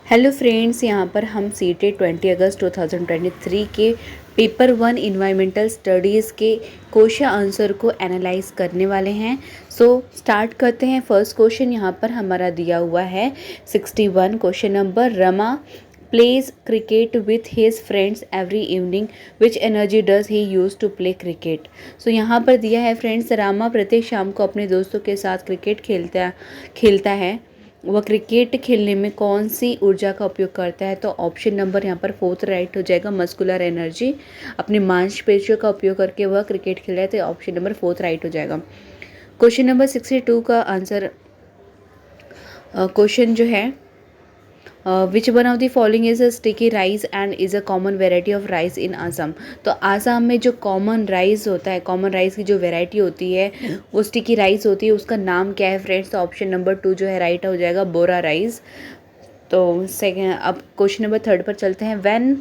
Hello friends, यहाँ पर हम सीटेट 20 अगस्त 2023 के पेपर 1 इन्वायरमेंटल स्टडीज़ के क्वेश्चन आंसर को एनालाइज करने वाले हैं। स्टार्ट करते हैं। फर्स्ट क्वेश्चन यहाँ पर हमारा दिया हुआ है 61 question number. Rama plays cricket with his friends every evening, which energy does he use to play cricket. यहाँ पर दिया है फ्रेंड्स, रामा प्रत्येक शाम को अपने दोस्तों के साथ क्रिकेट खेलता है। वह क्रिकेट खेलने में कौन सी ऊर्जा का उपयोग करता है? तो ऑप्शन नंबर यहाँ पर फोर्थ राइट हो जाएगा, मस्कुलर एनर्जी। अपनी मांसपेशियों का उपयोग करके वह क्रिकेट खेल रहा है, तो ऑप्शन नंबर फोर्थ राइट हो जाएगा। क्वेश्चन नंबर 62 का आंसर क्वेश्चन जो है, which one of the following is a sticky rice and is a common variety of rice in Assam. तो आसाम में जो कॉमन राइस होता है, कॉमन राइस की जो वेराइटी होती है वो स्टिकी राइस होती है, उसका नाम क्या है फ्रेंड्स? तो ऑप्शन नंबर 2 जो है राइट हो जाएगा, बोरा राइस। तो सेकेंड, अब क्वेश्चन नंबर 3 पर चलते हैं। When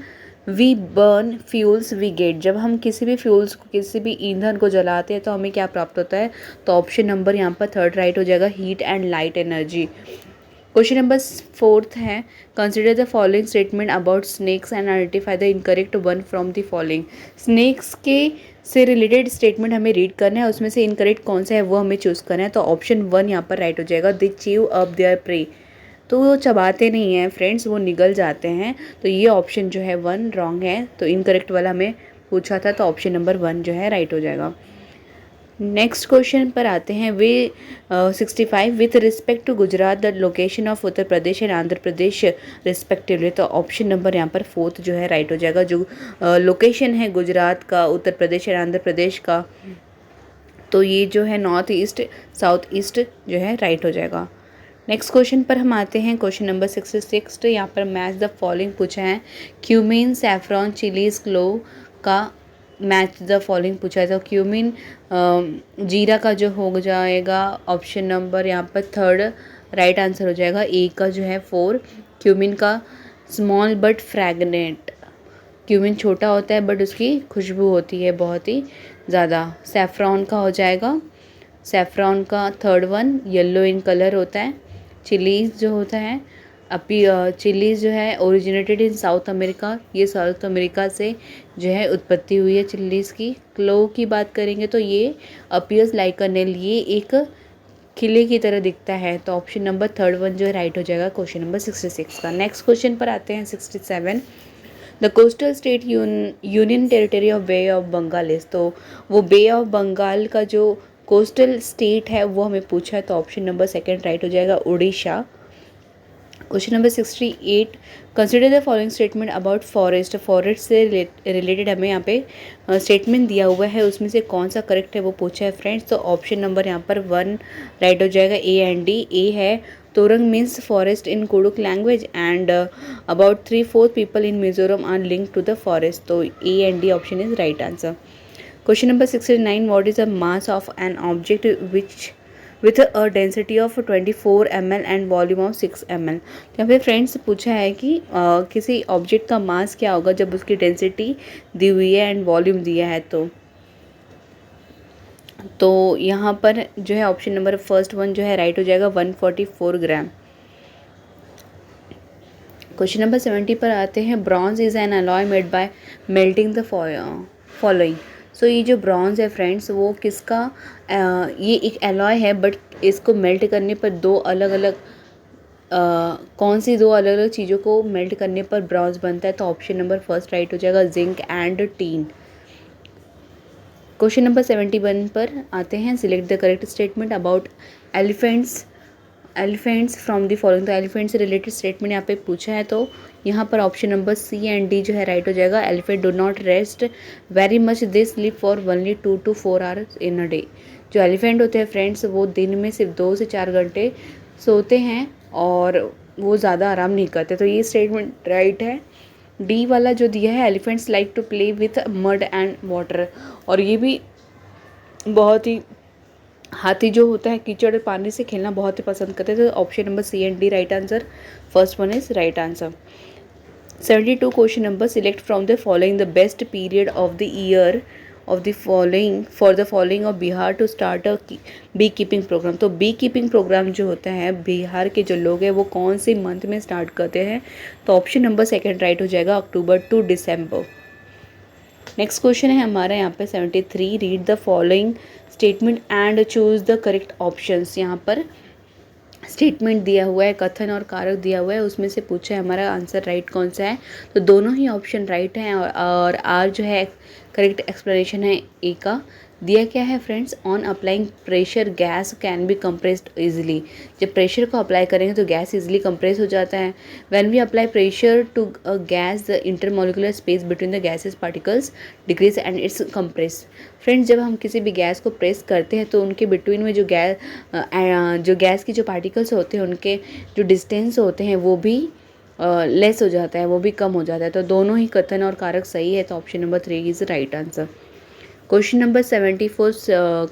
we burn fuels we get, जब हम किसी भी फ्यूल्स को, किसी भी ईंधन को जलाते हैं तो हमें क्या प्राप्त होता है? तो ऑप्शन नंबर यहाँ पर थर्ड राइट हो जाएगा, heat and light energy. Question number 4 है, consider the following statement about snakes and identify the incorrect one from the following. Snakes के से रिलेटेड स्टेटमेंट हमें रीड करना है, उसमें से इनकरेक्ट कौन सा है वो हमें चूज़ करना है। तो ऑप्शन 1 यहाँ पर राइट हो जाएगा, दे च्यू अप देयर प्रे। तो वो चबाते नहीं हैं फ्रेंड्स, वो निगल जाते हैं। तो ये ऑप्शन जो है 1 रॉन्ग है, तो इनकरेक्ट वाला हमें पूछा था, तो ऑप्शन नंबर 1 जो है राइट हो जाएगा। नेक्स्ट क्वेश्चन पर आते हैं। 65 with respect to Gujarat the location of Uttar Pradesh and Andhra Pradesh respectively. तो ऑप्शन नंबर यहाँ पर फोर्थ जो है राइट हो जाएगा। जो लोकेशन है गुजरात का, उत्तर प्रदेश और आंध्र प्रदेश का, तो ये जो है नॉर्थ ईस्ट, साउथ ईस्ट जो है राइट हो जाएगा। नेक्स्ट क्वेश्चन पर हम आते हैं। क्वेश्चन नंबर 66, यहाँ पर मैच द फॉलोइंग पूछा है। क्यूमिन, सैफरॉन, चिलीज, क्लोव का मैच द फॉलोइंग पूछा है। तो क्यूमिन जीरा का जो हो जाएगा, ऑप्शन नंबर यहाँ पर थर्ड राइट आंसर हो जाएगा। ए का जो है 4, क्यूमिन का स्मॉल बट फ्रैगनेंट, क्यूमिन छोटा होता है बट उसकी खुशबू होती है बहुत ही ज़्यादा। सैफरॉन का हो जाएगा, सैफरॉन का third one yellow in colour होता है। चिलीज़ जो होता है, चिलीज़ जो है ओरिजिनेटेड इन साउथ अमेरिका, ये साउथ अमेरिका से जो है उत्पत्ति हुई है चिलीज़ की। क्लोव की बात करेंगे तो ये अपीयर्स लाइक अ नेल, ये एक किले की तरह दिखता है। तो ऑप्शन नंबर थर्ड वन जो है राइट हो जाएगा क्वेश्चन नंबर 66 का। नेक्स्ट क्वेश्चन पर आते हैं 67। The coastal state union territory of bay of Bengal is. तो वो बे ऑफ बंगाल का जो कोस्टल स्टेट है वो हमें पूछा है, तो ऑप्शन नंबर सेकंड राइट हो जाएगा, Orissa. Question number 68, consider the following statement about forest. Forest से रिलेटेड हमें यहाँ पे स्टेटमेंट दिया हुआ है, उसमें से कौन सा करेक्ट है वो पूछा है फ्रेंड्स। तो ऑप्शन नंबर यहाँ पर 1 राइट हो जाएगा, ए एंड डी। ए है, torang means forest in Kurukh language and about 3/4 people in Mizoram are link to the forest. तो A and D option is right answer. Question number 69, what is the mass of an object which with a density of 24 ml and volume of 6 ml। तो यहाँ पे friends पूछा है कि किसी object का मास क्या होगा जब उसकी डेंसिटी दी हुई है एंड वॉल्यूम दिया है। तो यहाँ पर जो है ऑप्शन नंबर फर्स्ट वन जो है राइट हो जाएगा, 144 ग्राम। क्वेश्चन नंबर 70 पर आते हैं। Bronze is an alloy made by melting the following. So ये जो ब्रॉन्ज है फ्रेंड्स वो किसका, ये एक एलॉय है बट इसको मेल्ट करने पर दो अलग अलग कौन सी दो अलग अलग चीज़ों को मेल्ट करने पर ब्रॉन्ज बनता है। तो ऑप्शन नंबर फर्स्ट राइट हो जाएगा, zinc and tin. Question number 71 पर आते हैं। Select the correct statement about elephants from the following. तो एलिफेंट से रिलेटेड स्टेटमेंट यहाँ पे पूछा है, तो यहाँ पर option number C and D जो है राइट हो जाएगा। Elephant do not rest very much, they sleep for only 2 to 4 hours in a day. जो एलिफेंट होते हैं फ्रेंड्स वो दिन में सिर्फ 2 से 4 घंटे सोते हैं और वो ज़्यादा आराम नहीं करते। तो ये स्टेटमेंट राइट है। डी वाला जो दिया है, elephants like to play with mud and water, और ये भी बहुत ही, हाथी जो होता है कीचड़ पानी से खेलना बहुत ही पसंद करते हैं। तो option number C and D right answer, first one is right answer. 72 question number, select from the following the best period of the year of the following for the following of Bihar to start a bee keeping programme. तो bee keeping programme जो होता है बिहार के जो लोग हैं वो कौन से मंथ में स्टार्ट करते हैं? तो ऑप्शन नंबर सेकंड राइट हो जाएगा, अक्टूबर टू दिसंबर। नेक्स्ट क्वेश्चन है हमारा यहाँ पे 73, read the following statement and choose the correct options. यहाँ पर स्टेटमेंट दिया हुआ है, कथन और कारक दिया हुआ है, उसमें से पूछा है हमारा आंसर राइट कौन सा है। तो दोनों ही ऑप्शन राइट हैं और आर जो है करेक्ट एक्सप्लेनेशन है ए का। दिया क्या है friends, on applying pressure gas can be compressed easily. जब प्रेशर को अप्लाई करेंगे तो गैस इजीली कंप्रेस हो जाता है। When we apply pressure to a gas the intermolecular space between the gases particles decrease and its compress. Friends जब हम किसी भी गैस को प्रेस करते हैं तो उनके बिटवीन में जो गैस की जो पार्टिकल्स होते हैं उनके जो डिस्टेंस होते हैं वो भी लेस हो जाता है, वो भी कम हो जाता है। तो दोनों ही कथन और कारक सही है, तो option number 3 is right answer. Question number 74,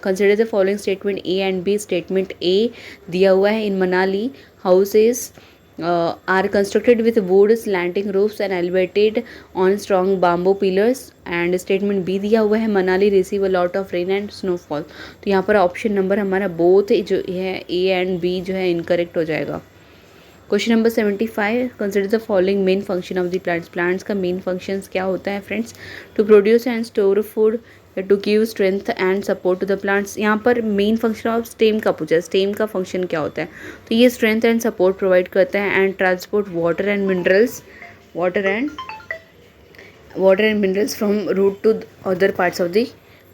consider the following statement A and B. Statement A दिया हुआ है, in Manali houses are constructed with wood slanting roofs and elevated on strong bamboo pillars। And statement B दिया हुआ है, Manali receive a lot of rain and snowfall. तो यहाँ पर option number हमारा बोथ जो है ए एंड बी जो है इनकरेक्ट हो जाएगा। Question number 75, consider the following main function of the plants. Plants का मेन फंक्शंस क्या होता है friends? To produce and store food, to give strength and support to the plants. यहाँ पर मेन फंक्शन ऑफ स्टेम का पूछा है, stem का फंक्शन क्या होता है? तो ये स्ट्रेंथ एंड सपोर्ट प्रोवाइड करता है and transport water and minerals from root to other parts of the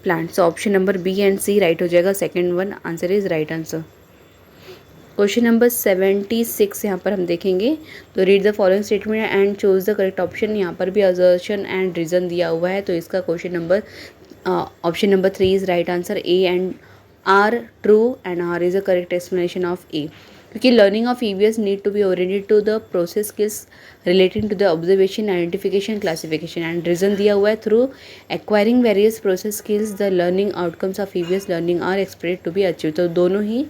plant. So option number B and C right हो जाएगा, second one answer is right answer. Question number 76 यहाँ पर हम देखेंगे, तो read the following statement and choose the correct option. यहाँ पर भी असर्शन एंड रीजन दिया हुआ है, तो इसका question number option number 3 is right answer. A and R true and R is a correct explanation of A. क्योंकि learning of EVS need to be oriented to the process skills relating to the observation, identification, classification and reason दिया हुआ है, through acquiring various process skills the learning outcomes of EVS learning are expected to be achieve. तो दोनों ही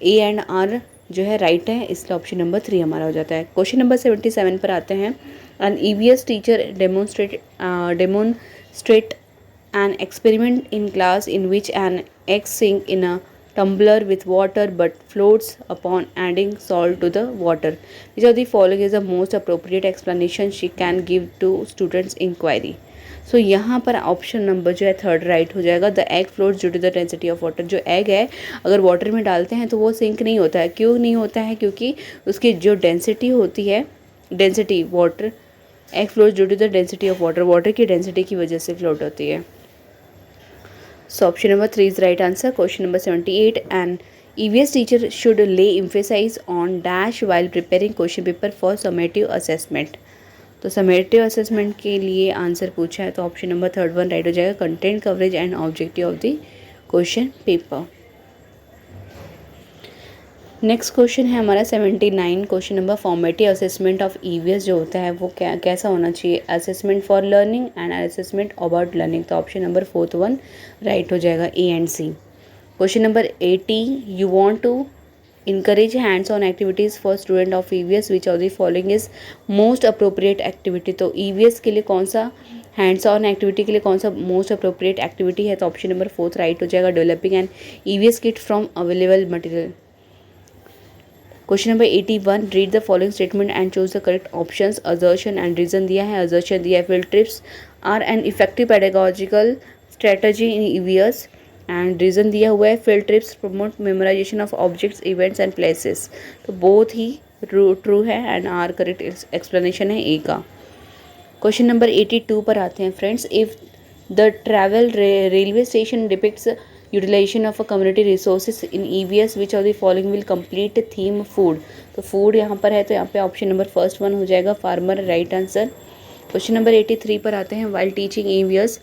ए and are जो है right है, इसलिए option number 3 हमारा हो जाता है। क्वेश्चन नंबर 77 पर आते हैं। An EVS teacher demonstrate an experiment in class in which an egg sink in a tumbler with water but floats upon adding salt to the water. Which of the following is the most appropriate explanation she can give to students inquiry? सो यहाँ पर option number जो है third right हो जाएगा, the egg floats due to the density of water. जो egg है अगर water में डालते हैं तो वो सिंक नहीं होता है। क्यों नहीं होता है? क्योंकि उसकी जो डेंसिटी होती है, density water, egg floats due to the density of water, water की डेंसिटी की वजह से फ्लोट होती है। So option number 3 is the right answer. Question number 78, an EVS teacher should lay emphasis on dash while preparing question paper for summative assessment। तो summative assessment के लिए answer पूछा है, तो option number third one right हो जाएगा, content coverage and objective of the question paper. Next question है हमारा 79, question number formative assessment of EVS जो होता है वो कैसा होना चाहिए? Assessment for learning and assessment about learning. तो option number fourth one right हो जाएगा, A and C. Question number 80, you want to encourage hands-on activities for student of EVS, which of the following is most appropriate activity। तो EVS के लिए कौन सा hands-on activity के लिए कौन सा मोस्ट अप्रोप्रिएट एक्टिविटी है? तो ऑप्शन नंबर फोर्थ राइट हो जाएगा, developing an EVS kit from available material. Question number 81, read the following statement and choose the correct options. Assertion and reason दिया है, असर्शन दिया है, field trips are an effective pedagogical strategy in EVS and reason दिया हुआ है, field trips promote memorisation of objects, events and places. तो both ही true है एंड आर करेक्ट एक्सप्लेनेशन है ए का। क्वेश्चन नंबर 82 पर आते हैं friends. If the travel railway station depicts utilisation of a community resources in EVS, which of the following will complete theme food. तो food यहाँ पर है, तो यहाँ पे ऑप्शन नंबर फर्स्ट वन हो जाएगा, farmer, right answer. Question number 83 पर आते हैं। While teaching EVS,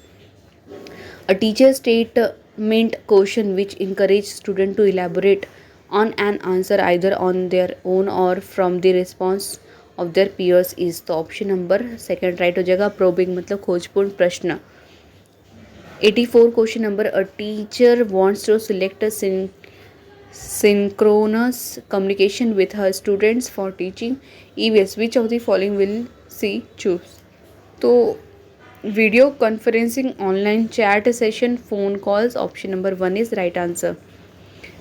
a teacher statement question which encourage student to elaborate on an answer either on their own or from the response of their peers is। तो option number second right हो जाएगा, probing मतलब खोजपूर्ण प्रश्न। 84 क्वेश्चन नंबर, a teacher wants to select a synchronous communication with her students for teaching EVS, which of the following will she choose। तो video conferencing, online chat session, phone calls. Option number 1 is right answer.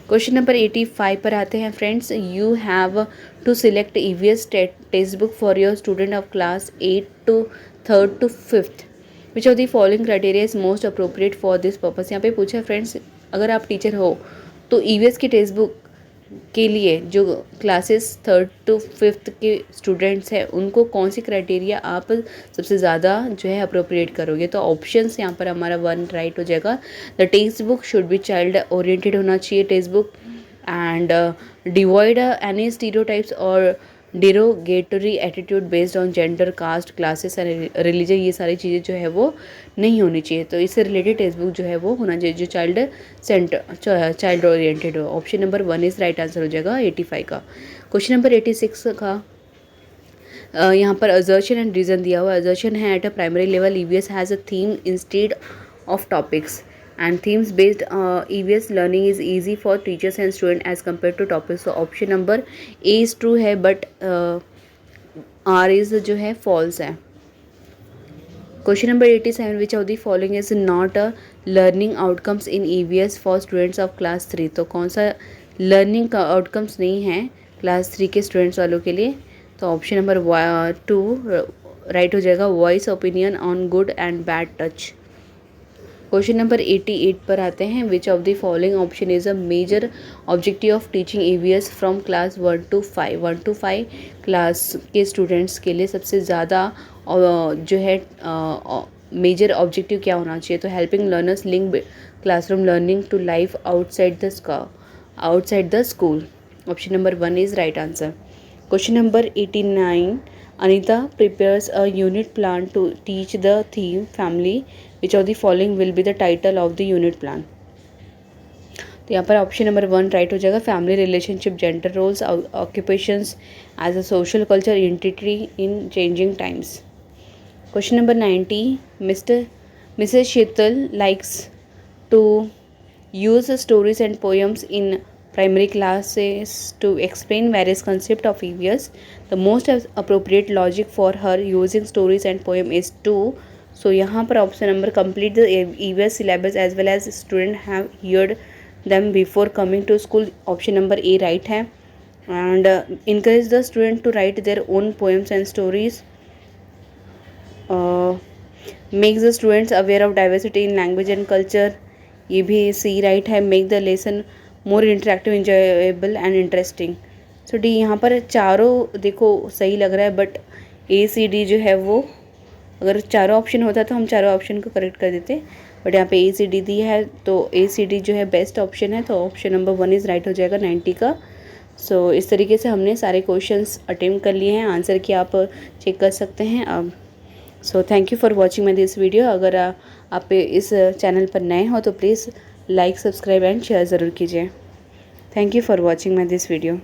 Question number 85 पर आते हैं friends. You have to select EVS text book for your student of class 8 to 3rd to 5th। Which of the following criteria is most appropriate for this purpose. यहाँ पे पूछा है friends, अगर आप teacher हो तो ईवीएस की text book के लिए जो क्लासेस 3rd to 5th के स्टूडेंट्स हैं उनको कौन सी क्राइटेरिया आप सबसे ज़्यादा जो है अप्रोप्रिएट करोगे। तो ऑप्शंस यहाँ पर हमारा 1 राइट हो जाएगा। The textbook should be child oriented होना चाहिए textbook, and devoid any stereotypes और derogatory attitude based on gender, caste, classes and religion. ये सारी चीज़ें जो है वो नहीं होनी चाहिए। तो इससे रिलेटेड टेक्स्ट बुक जो है वो होना चाहिए जो चाइल्ड ओरिएंटेड हो। Option number 1 is right answer हो जाएगा 85 का। क्वेश्चन नंबर 86 का यहाँ पर असर्शन एंड रीज़न दिया हुआ है। असर्शन है at a primary level EVS has a theme instead of topics, and themes based EVS learning is easy for teachers and student as compared to topics। so option number A is true है, but R is जो है false है। Question number 87, which of the following is not a learning outcomes in EVS for students of class 3। तो कौन सा learning का outcomes नहीं है क्लास 3 के स्टूडेंट्स वालों के लिए। तो ऑप्शन नंबर 2 राइट हो जाएगा। Voice opinion on good and bad touch. Question number 88 पर आते हैं। Which of the following option is a major objective of teaching EVS from class 1 to 5। 1 to 5 class के स्टूडेंट्स के लिए सबसे ज़्यादा जो है मेजर ऑब्जेक्टिव क्या होना चाहिए। तो helping learners link classroom learning to life outside the school. Option number 1 is right answer. Question number 89, Anita prepares a unit plan to teach the theme family। Which of the following will be the title of the unit plan। तो यहाँ पर option number 1 right हो जाएगा। Family relationship, gender roles, occupations as a social culture entity in changing times. Question number 90, Mrs Sheetal likes to use stories and poems in primary classes to explain various concepts of EVS। The most appropriate logic for her using stories and poem is to। so यहाँ पर option number complete the EVS syllabus as well as student have heard them before coming to school। Option number A right है। and encourage the student to write their own poems and stories। makes the students aware of diversity in language and culture। ये भी सी right है। Make the lesson more interactive, enjoyable and interesting. So D यहाँ पर चारों देखो सही लग रहा है, बट ACD जो है वो अगर चारों ऑप्शन होता तो हम चारों ऑप्शन को करेक्ट कर देते, बट यहाँ पे ACD दी है तो ACD जो है बेस्ट ऑप्शन है। तो ऑप्शन नंबर 1 इज़ राइट हो जाएगा 90 का। सो इस तरीके से हमने सारे क्वेश्चंस अटेम्प्ट कर लिए हैं। आंसर की आप चेक कर सकते हैं अब। So thank you for watching my this video. अगर आप इस चैनल पर नए हो तो please like, subscribe and share ज़रूर कीजिए। Thank you for watching my this video.